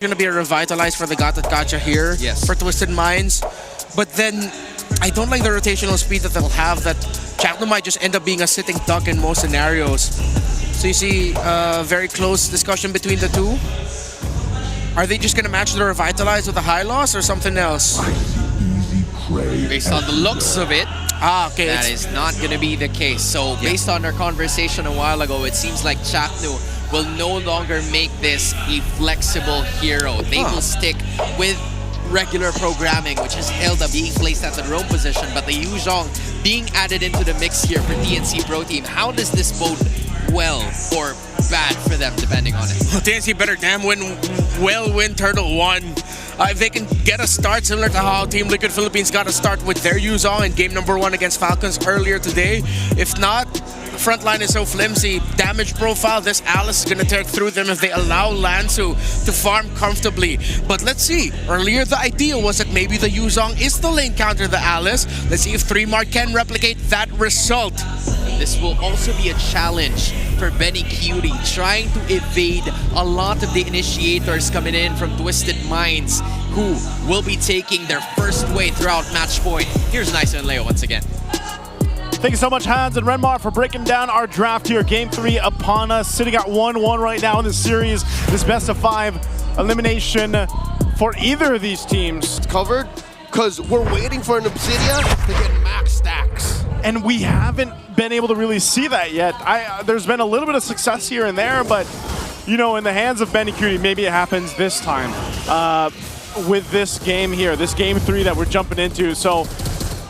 Going to be a revitalize for the Gacha here for Twisted Minds. But then I don't like the rotational speed that they'll have, that Chakno might just end up being a sitting duck in most scenarios. So you see a very close discussion between the two. Are they just going to match the revitalize with a high loss or something else? Based on the looks of it, okay, that is not going to be the case. So based on our conversation a while ago, it seems like Chakno will no longer make this a flexible hero. They will stick with regular programming, which is Hilda being placed at the roam position, but the Yuzhong being added into the mix here for TNC Pro Team. How does this bode well or bad for them, depending on it? TNC better damn win Turtle 1. If they can get a start similar to how Team Liquid Philippines got a start with their Yuzhong in game number 1 against Falcons earlier today. If not, front line is so flimsy. Damage profile, this Alice is going to tear through them if they allow Lansu to farm comfortably. But let's see. Earlier, the idea was that maybe the Yuzhong is the lane counter the Alice. Let's see if 3Mark can replicate that result. This will also be a challenge for Benny Cutie, trying to evade a lot of the initiators coming in from Twisted Minds, who will be taking their first way throughout match point. Here's Nice and Leo once again. Thank you so much, Hans and Renmar, for breaking down our draft here. Game 3 upon us, sitting at 1-1 right now in this series. This best-of-5 elimination for either of these teams. It's covered because we're waiting for an Obsidian to get max stacks. And we haven't been able to really see that yet. There's been a little bit of success here and there, but, you know, in the hands of Benny Cutie, maybe it happens this time with this game here, this Game 3 that we're jumping into. So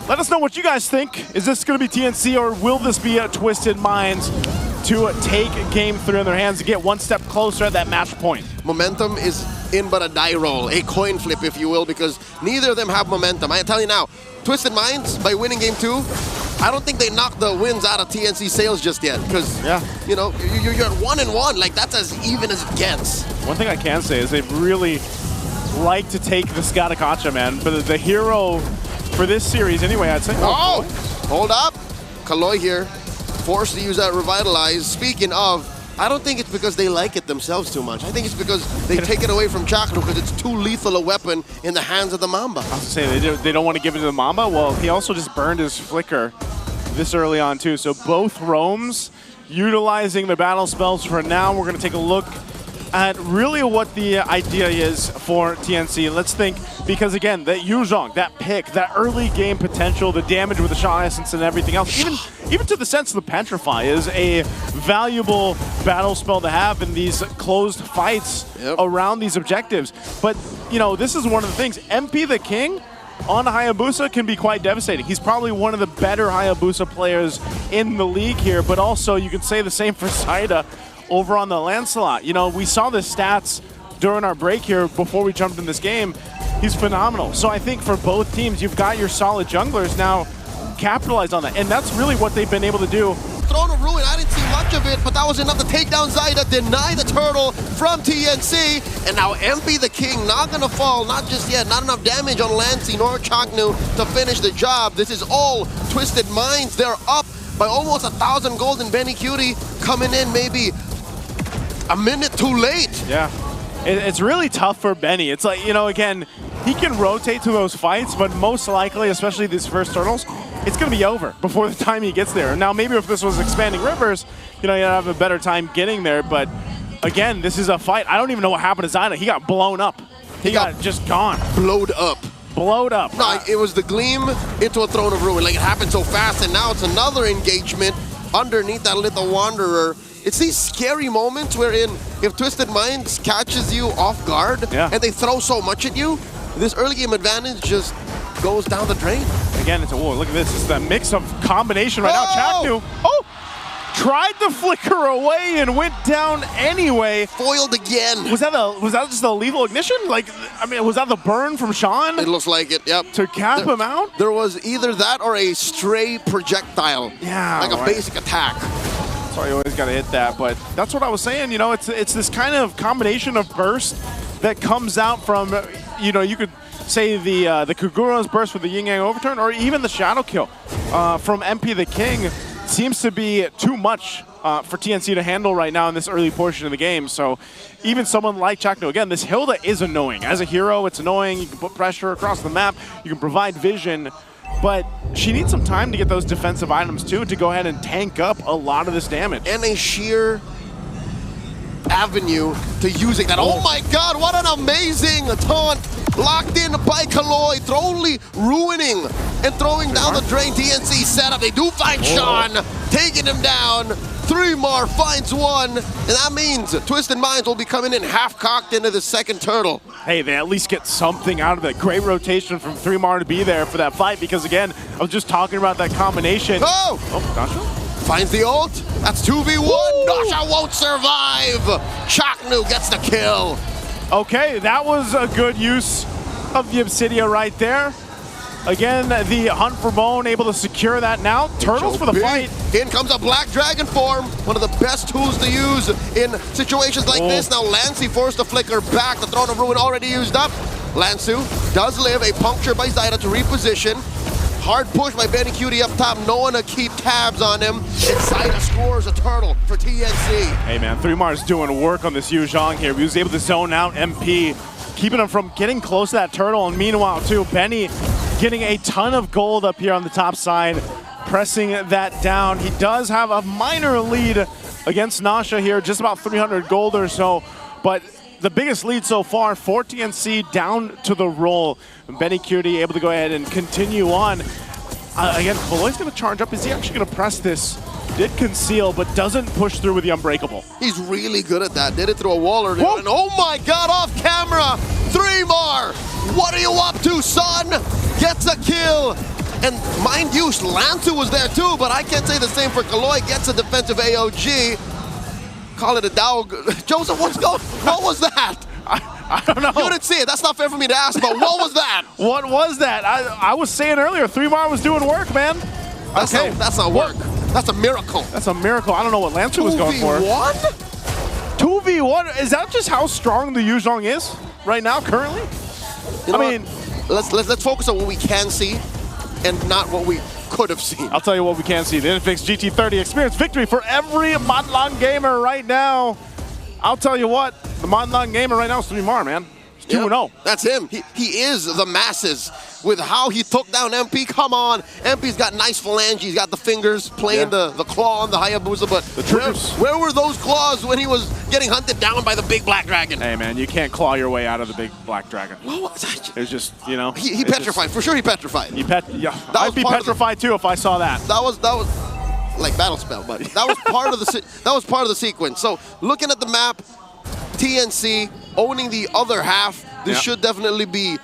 let us know what you guys think. Is this going to be TNC, or will this be a Twisted Minds to take Game 3 in their hands to get one step closer at that match point? Momentum is in but a die roll, a coin flip, if you will, because neither of them have momentum. I tell you now, Twisted Minds, by winning Game 2, I don't think they knocked the wins out of TNC Sales just yet, because, you know, you're at 1-1. Like, that's as even as it gets. One thing I can say is they really like to take the Gacha, man. But the hero for this series, anyway, I'd say. Oh, hold up. Kaloy here, forced to use that Revitalize. Speaking of, I don't think it's because they like it themselves too much. I think it's because they take it away from Chakno because it's too lethal a weapon in the hands of the Mamba. I was going to say, they don't want to give it to the Mamba. Well, he also just burned his Flicker this early on, too. So both roams utilizing the battle spells for now. We're going to take a look at really what the idea is for TNC. Let's think, because again, that Yuzhong, that pick, that early game potential, the damage with the Shaw Essence and everything else, even to the sense of the Petrify is a valuable battle spell to have in these closed fights around these objectives. But, you know, this is one of the things. MP the King on Hayabusa can be quite devastating. He's probably one of the better Hayabusa players in the league here, but also you can say the same for Saida over on the Lancelot. You know, we saw the stats during our break here before we jumped in this game. He's phenomenal. So I think for both teams, you've got your solid junglers now. Capitalize on that. And that's really what they've been able to do. Throne of Ruin, I didn't see much of it, but that was enough to take down Zaida, deny the turtle from TNC, and now MP the King not gonna fall, not just yet, not enough damage on Lancy nor Chaknu to finish the job. This is all Twisted Minds. They're up by almost 1,000 gold, and Benny Cutie coming in maybe a minute too late. Yeah, it's really tough for Benny. It's like, you know, again, he can rotate to those fights, but most likely, especially these first turtles, it's going to be over before the time he gets there. Now, maybe if this was Expanding Rivers, you know, you'd have a better time getting there. But again, this is a fight. I don't even know what happened to Zaida. He got blown up. He got just gone. Blowed up. Blowed up. No, it was the Gleam into a Throne of Ruin. Like, it happened so fast, and now it's another engagement underneath that little Wanderer. It's these scary moments wherein if Twisted Minds catches you off guard and they throw so much at you, this early game advantage just goes down the drain. Again, it's a look at this. It's the mix of combination right now. Chaknu, tried to flicker away and went down anyway. Foiled again. Was that just the lethal ignition? Like, I mean, was that the burn from Sean? It looks like it, yep. To cap him out? There was either that or a stray projectile. Yeah, like a basic attack. Sorry, you always got to hit that, but that's what I was saying. You know, it's this kind of combination of burst that comes out from, you know, you could say the Kagura's burst with the Yin Yang overturn, or even the Shadow Kill from MP the King seems to be too much for TNC to handle right now in this early portion of the game. So even someone like Chakno, again, this Hilda is annoying. As a hero, it's annoying. You can put pressure across the map. You can provide vision. But she needs some time to get those defensive items, too, to go ahead and tank up a lot of this damage. And a sheer avenue to using that. Oh my God, what an amazing taunt. Locked in by Kaloy, totally ruining and throwing down the drain TNC setup. They do find Sean, taking him down. 3mar finds one, and that means Twisted Minds will be coming in half-cocked into the second turtle. Hey, they at least get something out of it. Great rotation from 3mar to be there for that fight because, again, I was just talking about that combination. Oh, Nasha? Finds the ult. That's 2v1. Nasha won't survive. Chaknu gets the kill. Okay, that was a good use of the Obsidia right there. Again, the Hunt for Bone able to secure that now. Turtles for the fight. In comes a Black Dragon form. One of the best tools to use in situations like this. Now Lancy forced to flicker back. The Throne of Ruin already used up. Lansu does live. A puncture by Zyda to reposition. Hard push by Benny Cutie up top. No one to keep tabs on him. And Zyda scores a turtle for TNC. Hey man, 3mar's doing work on this Yu Zhang here. He was able to zone out MP, keeping him from getting close to that turtle. And meanwhile, too, Benny getting a ton of gold up here on the top side, pressing that down. He does have a minor lead against Nasha here, just about 300 gold or so. But the biggest lead so far for TNC down to the roll. Benny Cutie able to go ahead and continue on. Again, Kaloy's going to charge up. Is he actually going to press this? Did conceal, but doesn't push through with the Unbreakable. He's really good at that. Did it through a wall earlier on. And oh my God, off camera. 3mar. What are you up to, son? Gets a kill. And mind you, Lantu was there too, but I can't say the same for Kaloy. Gets a defensive AOG. Call it a dog. Joseph, what was that? I don't know. You didn't see it. That's not fair for me to ask, but what was that? What was that? I was saying earlier, 3mar was doing work, man. That's not work. That's a miracle. That's a miracle. I don't know what Lancer was going for. 2v1? Is that just how strong the Yu Zhang is right now, currently? You know let's focus on what we can see and not what we could have seen. I'll tell you what we can see. The Infix GT30 experience victory for every Modlong gamer right now. I'll tell you what, the Modlong gamer right now is 3mar, man. It's 2-0. That's him. He is the masses with how he took down MP. Come on. MP's got nice phalanges. He's got the fingers playing the claw on the Hayabusa, but where were those claws when he was getting hunted down by the big black dragon? Hey, man, you can't claw your way out of the big black dragon. It's just, you know. He petrified. For sure he petrified. I'd be petrified too if I saw that. That was like battle spell, but that was part of the sequence. So looking at the map, TNC owning the other half. This should definitely be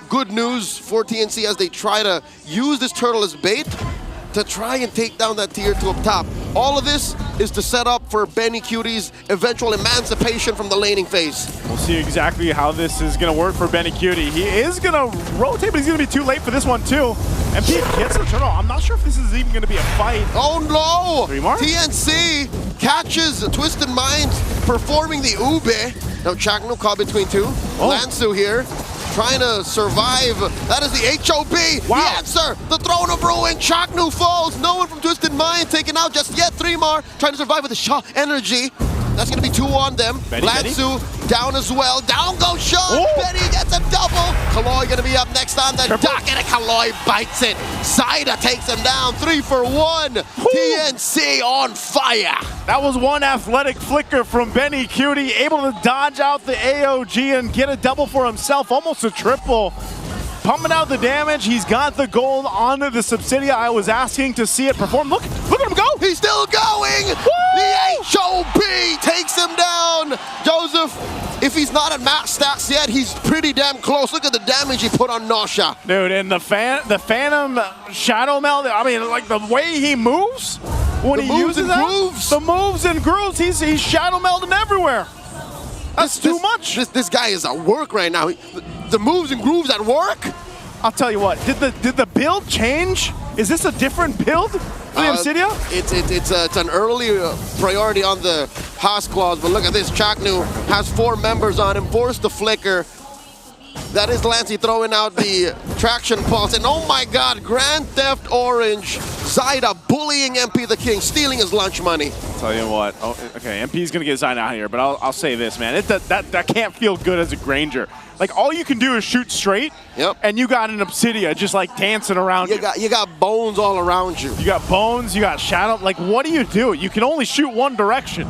good news for TNC as they try to use this turtle as bait to try and take down that tier 2 up top. All of this is to set up for Benny Cutie's eventual emancipation from the laning phase. We'll see exactly how this is going to work for Benny Cutie. He is going to rotate, but he's going to be too late for this one too. MP gets the turtle. I'm not sure if this is even going to be a fight. Oh no! 3mar? TNC catches Twisted Minds performing the Ube. Now Chakno caught between two. Lansu here, trying to survive. That is the HOB. Wow. The answer, the Throne of Ruin. Chaknu falls. No one from Twisted Mind taken out just yet. 3mar trying to survive with the Shaw energy. That's going to be 2 on them. Lansu down as well. Down goes Sean. Benny gets a double. Kaloy going to be up next on the docket, and Kaloy bites it. Zyda takes him down. 3 for 1. TNC on fire. That was one athletic flicker from Benny Cutie, able to dodge out the AOG and get a double for himself, almost a triple. Pumping out the damage. He's got the gold onto the Subsidia. I was asking to see it perform. Look at him go. He's still going. The HOB takes him down. Joseph, if he's not at max stats yet, he's pretty damn close. Look at the damage he put on Nasha. Dude, and the Phantom Shadow Meld, I mean, like the way he moves when he uses the moves and grooves, he's Shadow Melding everywhere. That's too much. This guy is at work right now. The moves and grooves at work? I'll tell you what, did the build change? Is this a different build for the Obsidia? It's an early priority on the Haas clause, but look at this. Chaknu has 4 members on him, forced the flicker. That is Lancey throwing out the traction pulse. And oh my God, Grand Theft Orange. Zyda bullying MP the King, stealing his lunch money. Tell you what. Oh, okay, MP's going to get Zyda out here, but I'll say this, man. That can't feel good as a Granger. Like, all you can do is shoot straight, and you got an Obsidia just, like, dancing around you. You got bones all around you. You got bones, you got shadow. Like, what do you do? You can only shoot one direction.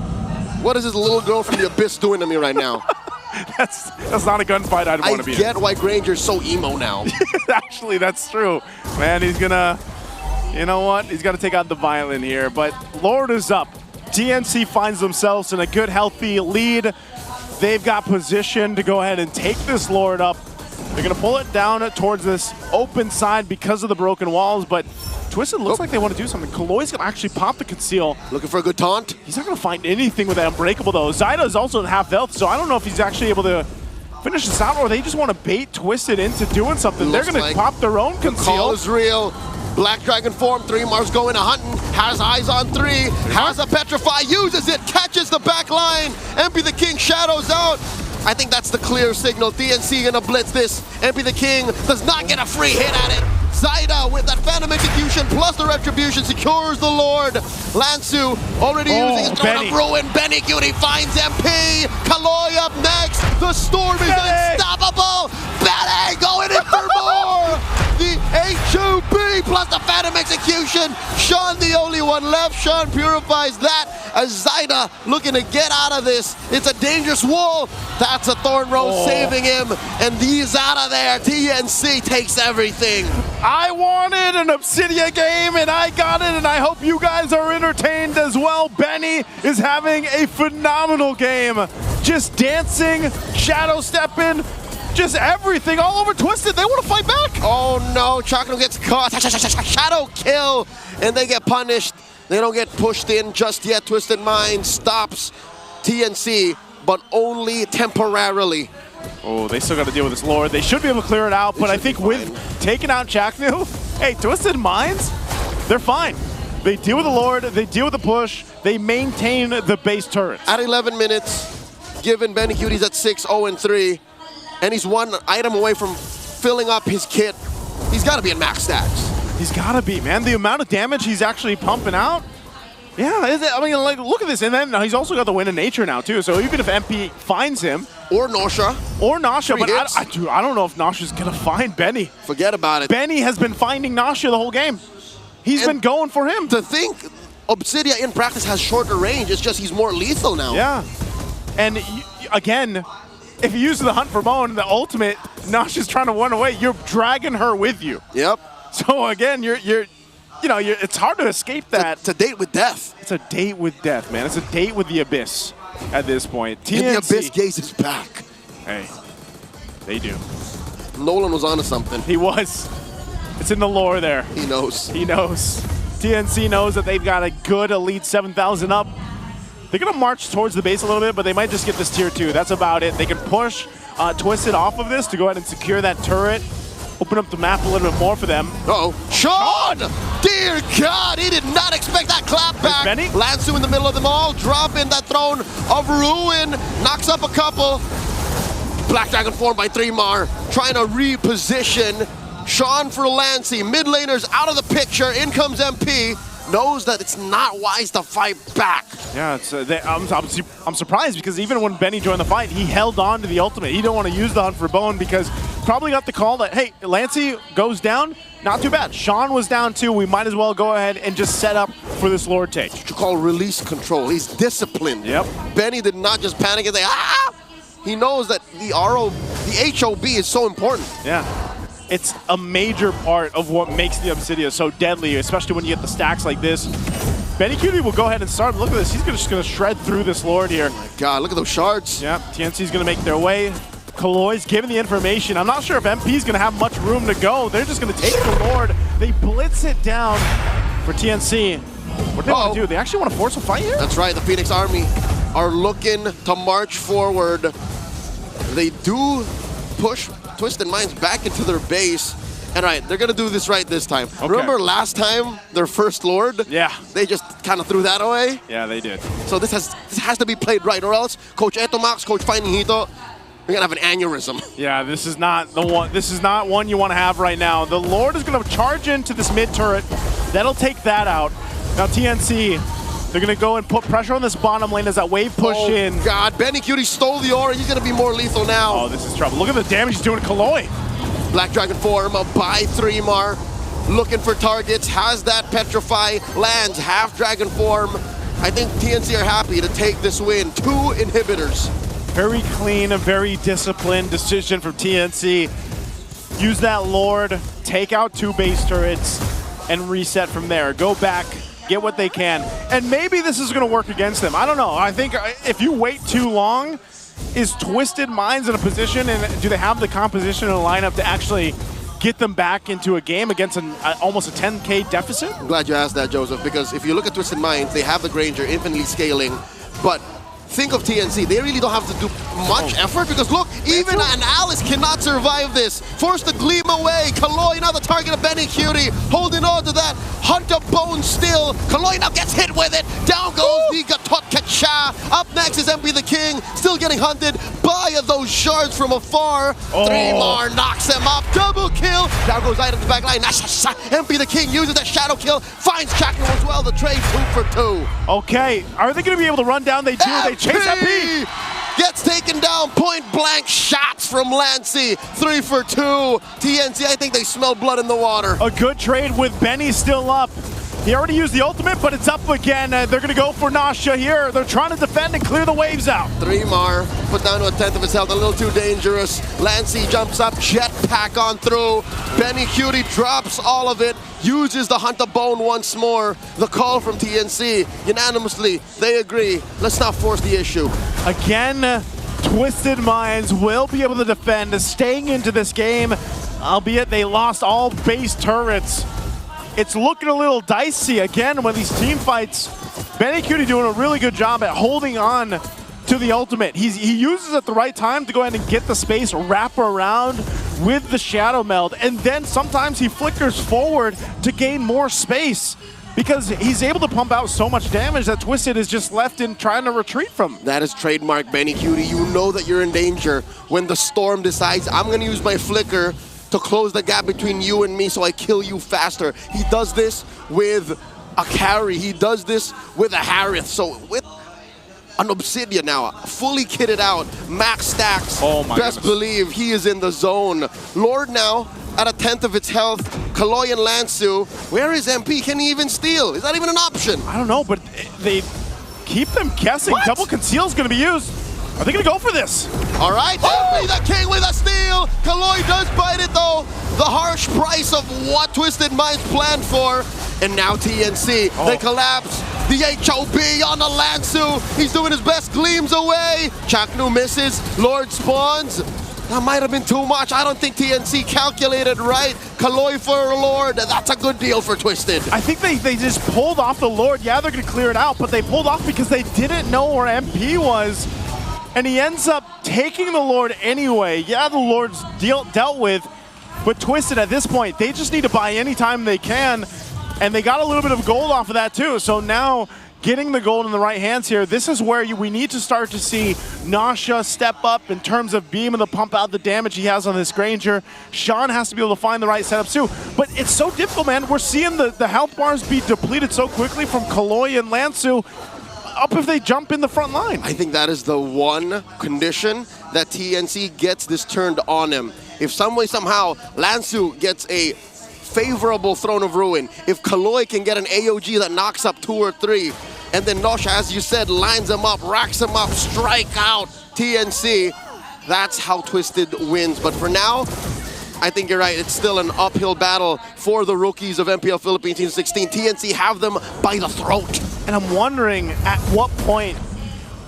What is this little girl from the Abyss doing to me right now? That's not a gunfight I'd want to be in. I get why Granger's so emo now. Actually, that's true. Man, he's going to, you know what? He's got to take out the violin here, but Lord is up. TNC finds themselves in a good, healthy lead. They've got position to go ahead and take this Lord up. They're going to pull it down towards this open side because of the broken walls, but Twisted looks like they want to do something. Kaloi's going to actually pop the conceal. Looking for a good taunt. He's not going to find anything with that Unbreakable, though. Zyda is also at half health, so I don't know if he's actually able to finish this out, or they just want to bait Twisted into doing something. They're going to pop their own conceal. The call is real. Black Dragon form, 3Mar's going to hunting, has eyes on 3, has a Petrify, uses it, catches the back line. MP the King shadows out. I think that's the clear signal. TNC gonna blitz this. MP the King does not get a free hit at it. Zyda with that Phantom Execution plus the Retribution secures the Lord. Lansu already using his Throne of Ruin. Benny Cutie finds MP. Kaloi up next. The Storm is unstoppable. Benny going in for more. The HOB plus the Phantom Execution. Sean the only one left. Sean purifies that as Zyda looking to get out of this. It's a dangerous wall. That's a Thorn Rose saving him. And he's out of there. TNC takes everything. I wanted an Obsidia game, and I got it, and I hope you guys are entertained as well. Benny is having a phenomenal game. Just dancing, shadow stepping, just everything all over Twisted. They want to fight back. Oh no, Chakno gets caught. Shadow kill, and they get punished. They don't get pushed in just yet. Twisted Mind stops TNC, but only temporarily. Oh, they still got to deal with this Lord. They should be able to clear it out, but I think with taking out Chaknu, hey, Twisted Minds, they're fine. They deal with the Lord, they deal with the push, they maintain the base turrets. At 11 minutes, given Benny Cutie's at 6-0-3, and he's one item away from filling up his kit. He's got to be in max stacks. He's got to be, man. The amount of damage he's actually pumping out. Yeah, I mean, like, look at this. And then he's also got the Wind of Nature now, too. So even if MP finds him. Or Nausea. But I don't know if Nausea's going to find Benny. Forget about it. Benny has been finding Nausea the whole game. He's been going for him. To think Obsidia in practice has shorter range, it's just he's more lethal now. Yeah. And again, if you use the Hunt for Bone, the ultimate, Nausea's trying to run away, you're dragging her with you. Yep. So again, it's hard to escape that. It's a date with death. It's a date with death, man. It's a date with the Abyss at this point. TNC, and the Abyss gazes back. Hey, they do. Nolan was onto something. He was. It's in the lore there. He knows. He knows. TNC knows that they've got a good Elite 7,000 up. They're going to march towards the base a little bit, but they might just get this tier 2. That's about it. They can push Twisted off of this to go ahead and secure that turret. Open up the map a little bit more for them. Uh-oh. Sean! Dear God, he did not expect that clap back. Lansu in the middle of them all, dropping that Throne of Ruin. Knocks up a couple. Black Dragon formed by 3Mar, trying to reposition. Sean for Lancey. Mid laners out of the picture. In comes MP. Knows that it's not wise to fight back. Yeah, I'm surprised because even when Benny joined the fight, he held on to the ultimate. He didn't want to use the Hunt for Bone because probably got the call that, hey, Lancey goes down, not too bad. Sean was down too. We might as well go ahead and just set up for this Lord take. What you call release control. He's disciplined. Yep. Benny did not just panic and say, ah! He knows that the HOB is so important. Yeah. It's a major part of what makes the Obsidia so deadly, especially when you get the stacks like this. Benny Cutie will go ahead and start. Look at this. He's just going to shred through this Lord here. Oh my God, look at those shards. Yeah, TNC's going to make their way. Kaloi's giving the information. I'm not sure if MP's going to have much room to go. They're just going to take the Lord. They blitz it down for TNC. What do they want to do? They actually want to force a fight here? That's right. The Phoenix Army are looking to march forward. They do push Twisted Minds back into their base. And right, they're going to do this right this time. Okay. Remember last time, their first Lord? Yeah. They just kind of threw that away? Yeah, they did. So this has to be played right, or else Coach Etomax, Coach Finding Hito, You're gonna have an aneurysm. Yeah, this is not the one. This is not one you want to have right now. The Lord is going to charge into this mid turret. That'll take that out. Now TNC, they're going to go and put pressure on this bottom lane as that wave push in. Oh God, Benny Cutie stole the aura. He's going to be more lethal now. Oh, this is trouble. Look at the damage he's doing to Kaloi. Black Dragon form by 3mar. Looking for targets. Has that petrify. Lands half dragon form. I think TNC are happy to take this win. 2 inhibitors. Very clean, a very disciplined decision from TNC. Use that Lord, take out 2 base turrets, and reset from there. Go back, get what they can. And maybe this is going to work against them. I don't know. I think if you wait too long, is Twisted Minds in a position, and do they have the composition and the lineup to actually get them back into a game against almost a 10K deficit? I'm glad you asked that, Joseph, because if you look at Twisted Minds, they have the Granger infinitely scaling, but think of TNC, they really don't have to do much effort because look, even an Alice cannot survive this. Force the Gleam away. Kaloi now the target of Benny Cutie, holding on to that. Hunt up Bone still. Kaloi now gets hit with it. Down goes the Gatot Kacha. Up next is MP the King, still getting hunted by those shards from afar. 3mar knocks him up. Double kill. Down goes Ida to the back line. MP the King uses that shadow kill. Finds Chakra as well. The trade 2 for 2. Okay, are they going to be able to run down? They do. They chase MP. Gets taken down, point blank shots from Lancy. 3 for 2. TNC, I think they smell blood in the water. A good trade with Benny still up. He already used the ultimate, but it's up again. They're going to go for Nasha here. They're trying to defend and clear the waves out. 3mar, put down to a 10th of his health, a little too dangerous. Lancy jumps up, jetpack on through. Benny Cutie drops all of it, uses the Hunt of Bone once more. The call from TNC, unanimously, they agree. Let's not force the issue. Again, Twisted Minds will be able to defend, staying into this game, albeit they lost all base turrets. It's looking a little dicey again when these team fights. Benny Cutie doing a really good job at holding on to the ultimate. He uses it at the right time to go ahead and get the space, wrap around with the Shadow Meld, and then sometimes he flickers forward to gain more space because he's able to pump out so much damage that Twisted is just left in trying to retreat from. That is trademark Benny Cutie. You know that you're in danger when the Storm decides, I'm going to use my flicker to close the gap between you and me so I kill you faster. He does this with a carry. He does this with a Harith. So with an Obsidian now, fully kitted out, max stacks. Oh my Best believe he is in the zone. Lord now at a 10th of its health. Kaloi and Lansu. Where is MP? Can he even steal? Is that even an option? I don't know, but they keep them guessing. What? Double conceal is going to be used. Are they going to go for this? All right, MP the King with a steal. Kaloi does bite it though. The harsh price of what Twisted Minds planned for. And now TNC, they collapse. The HOB on the Lansu. He's doing his best, gleams away. Chaknu misses, Lord spawns. That might have been too much. I don't think TNC calculated right. Kaloi for a Lord, that's a good deal for Twisted. I think they just pulled off the Lord. Yeah, they're going to clear it out, but they pulled off because they didn't know where MP was. And he ends up taking the Lord anyway. Yeah, the Lord's dealt with, but Twisted at this point, they just need to buy any time they can. And they got a little bit of gold off of that too. So now getting the gold in the right hands here, this is where we need to start to see Nasha step up in terms of being able to pump out the damage he has on this Granger. Sean has to be able to find the right setups too. But it's so difficult, man. We're seeing the health bars be depleted so quickly from Kaloi and Lansu up if they jump in the front line. I think that is the one condition that TNC gets this turned on him. If some way, somehow, Lansu gets a favorable Throne of Ruin, if Kaloi can get an AOG that knocks up 2 or 3, and then Nasha, as you said, lines him up, racks him up, strike out TNC, that's how Twisted wins. But for now, I think you're right. It's still an uphill battle for the rookies of MPL Philippines Team 16. TNC have them by the throat. And I'm wondering at what point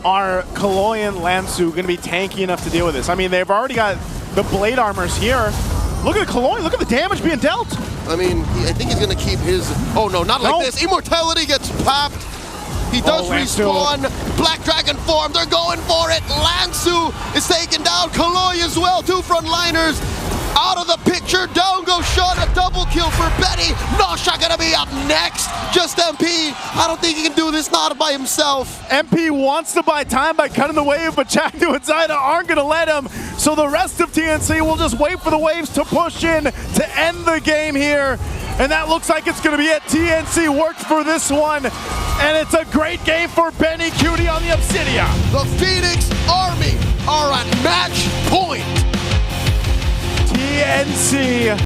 are Kaloi and Lansu going to be tanky enough to deal with this? I mean, they've already got the blade armors here. Look at Kaloi, look at the damage being dealt. I mean, I think he's going to keep his... Oh no, not like this. Immortality gets popped. He does respawn. Black Dragon form, they're going for it. Lansu is taken down. Kaloi as well, 2 frontliners. out of the picture. Down goes Sean, a double kill for Benny. Nosha gonna be up next. Just MP. I don't think he can do this not by himself. MP wants to buy time by cutting the wave, but Chaknu and Zaida aren't going to let him. So the rest of TNC will just wait for the waves to push in to end the game here. And that looks like it's going to be it. TNC worked for this one. And it's a great game for Benny Cutie on the Obsidian. The Phoenix Army are at match point. TNC